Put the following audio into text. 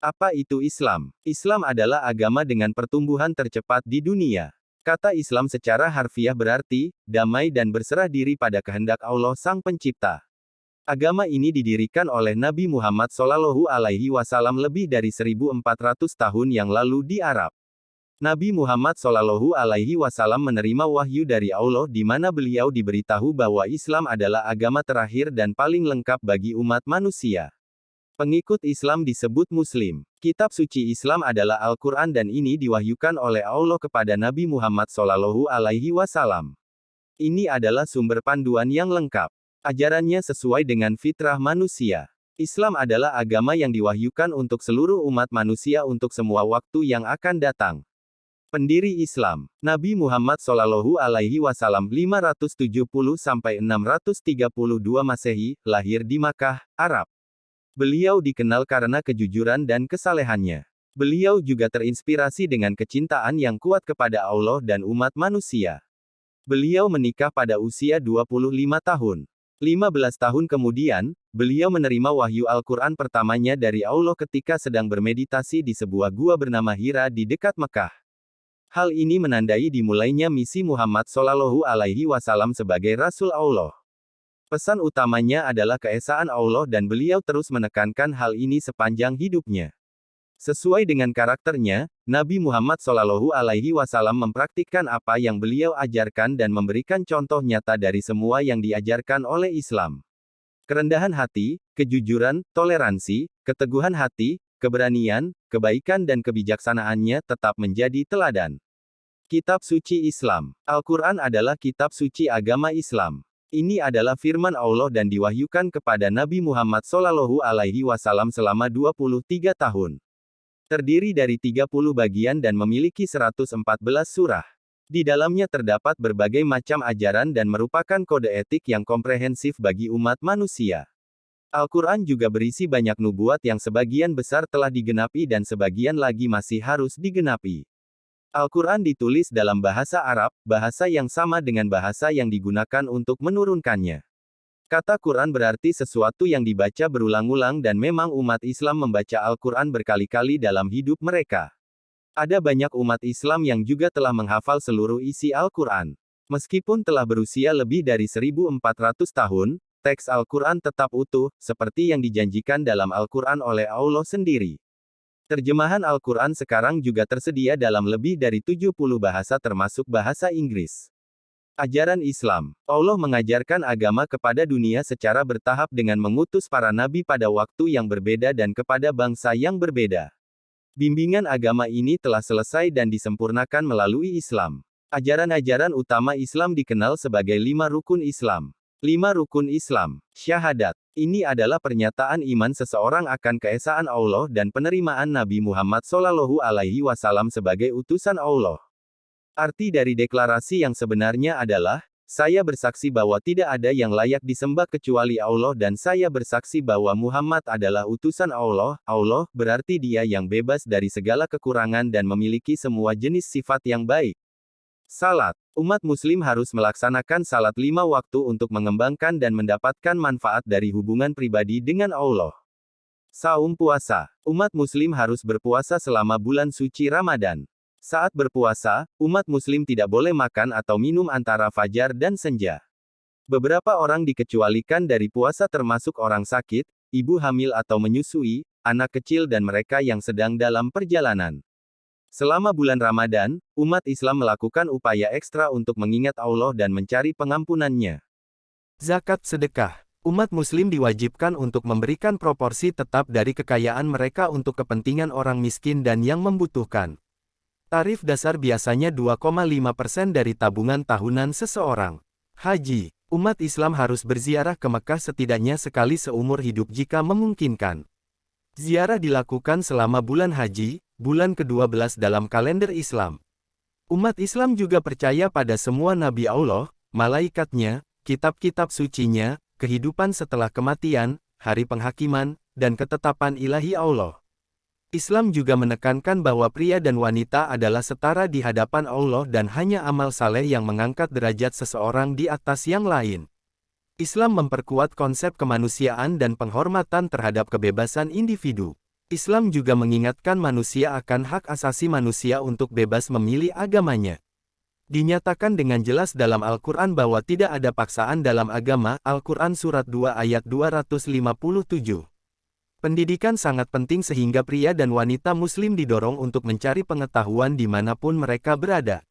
Apa itu Islam? Islam adalah agama dengan pertumbuhan tercepat di dunia. Kata Islam secara harfiah berarti, damai dan berserah diri pada kehendak Allah Sang Pencipta. Agama ini didirikan oleh Nabi Muhammad SAW lebih dari 1400 tahun yang lalu di Arab. Nabi Muhammad SAW menerima wahyu dari Allah di mana beliau diberitahu bahwa Islam adalah agama terakhir dan paling lengkap bagi umat manusia. Pengikut Islam disebut Muslim. Kitab suci Islam adalah Al-Quran dan ini diwahyukan oleh Allah kepada Nabi Muhammad SAW. Ini adalah sumber panduan yang lengkap. Ajarannya sesuai dengan fitrah manusia. Islam adalah agama yang diwahyukan untuk seluruh umat manusia untuk semua waktu yang akan datang. Pendiri Islam, Nabi Muhammad SAW 570–632 Masehi, lahir di Makkah, Arab. Beliau dikenal karena kejujuran dan kesalehannya. Beliau juga terinspirasi dengan kecintaan yang kuat kepada Allah dan umat manusia. Beliau menikah pada usia 25 tahun. 15 tahun kemudian, beliau menerima wahyu Al-Quran pertamanya dari Allah ketika sedang bermeditasi di sebuah gua bernama Hira di dekat Mekah. Hal ini menandai dimulainya misi Muhammad SAW sebagai Rasul Allah. Pesan utamanya adalah keesaan Allah dan beliau terus menekankan hal ini sepanjang hidupnya. Sesuai dengan karakternya, Nabi Muhammad SAW mempraktikkan apa yang beliau ajarkan dan memberikan contoh nyata dari semua yang diajarkan oleh Islam. Kerendahan hati, kejujuran, toleransi, keteguhan hati, keberanian, kebaikan dan kebijaksanaannya tetap menjadi teladan. Kitab Suci Islam. Al-Quran adalah kitab suci agama Islam. Ini adalah firman Allah dan diwahyukan kepada Nabi Muhammad SAW selama 23 tahun. Terdiri dari 30 bagian dan memiliki 114 surah. Di dalamnya terdapat berbagai macam ajaran dan merupakan kode etik yang komprehensif bagi umat manusia. Al-Quran juga berisi banyak nubuat yang sebagian besar telah digenapi dan sebagian lagi masih harus digenapi. Al-Quran ditulis dalam bahasa Arab, bahasa yang sama dengan bahasa yang digunakan untuk menurunkannya. Kata Quran berarti sesuatu yang dibaca berulang-ulang dan memang umat Islam membaca Al-Quran berkali-kali dalam hidup mereka. Ada banyak umat Islam yang juga telah menghafal seluruh isi Al-Quran. Meskipun telah berusia lebih dari 1400 tahun, teks Al-Quran tetap utuh, seperti yang dijanjikan dalam Al-Quran oleh Allah sendiri. Terjemahan Al-Quran sekarang juga tersedia dalam lebih dari 70 bahasa termasuk bahasa Inggris. Ajaran Islam. Allah mengajarkan agama kepada dunia secara bertahap dengan mengutus para nabi pada waktu yang berbeda dan kepada bangsa yang berbeda. Bimbingan agama ini telah selesai dan disempurnakan melalui Islam. Ajaran-ajaran utama Islam dikenal sebagai 5 rukun Islam. 5 rukun Islam. Syahadat. Ini adalah pernyataan iman seseorang akan keesaan Allah dan penerimaan Nabi Muhammad SAW sebagai utusan Allah. Arti dari deklarasi yang sebenarnya adalah, saya bersaksi bahwa tidak ada yang layak disembah kecuali Allah dan saya bersaksi bahwa Muhammad adalah utusan Allah. Allah berarti dia yang bebas dari segala kekurangan dan memiliki semua jenis sifat yang baik. Salat. Umat Muslim harus melaksanakan salat 5 waktu untuk mengembangkan dan mendapatkan manfaat dari hubungan pribadi dengan Allah. Saum puasa. Umat Muslim harus berpuasa selama bulan suci Ramadan. Saat berpuasa, umat Muslim tidak boleh makan atau minum antara fajar dan senja. Beberapa orang dikecualikan dari puasa termasuk orang sakit, ibu hamil atau menyusui, anak kecil dan mereka yang sedang dalam perjalanan. Selama bulan Ramadan, umat Islam melakukan upaya ekstra untuk mengingat Allah dan mencari pengampunannya. Zakat sedekah. Umat Muslim diwajibkan untuk memberikan proporsi tetap dari kekayaan mereka untuk kepentingan orang miskin dan yang membutuhkan. Tarif dasar biasanya 2,5% dari tabungan tahunan seseorang. Haji. Umat Islam harus berziarah ke Mekah setidaknya sekali seumur hidup jika memungkinkan. Ziarah dilakukan selama bulan haji, bulan ke-12 dalam kalender Islam. Umat Islam juga percaya pada semua nabi Allah, malaikatnya, kitab-kitab sucinya, kehidupan setelah kematian, hari penghakiman, dan ketetapan ilahi Allah. Islam juga menekankan bahwa pria dan wanita adalah setara di hadapan Allah dan hanya amal saleh yang mengangkat derajat seseorang di atas yang lain. Islam memperkuat konsep kemanusiaan dan penghormatan terhadap kebebasan individu. Islam juga mengingatkan manusia akan hak asasi manusia untuk bebas memilih agamanya. Dinyatakan dengan jelas dalam Al-Quran bahwa tidak ada paksaan dalam agama, Al-Quran Surat 2 ayat 257. Pendidikan sangat penting sehingga pria dan wanita muslim didorong untuk mencari pengetahuan dimanapun mereka berada.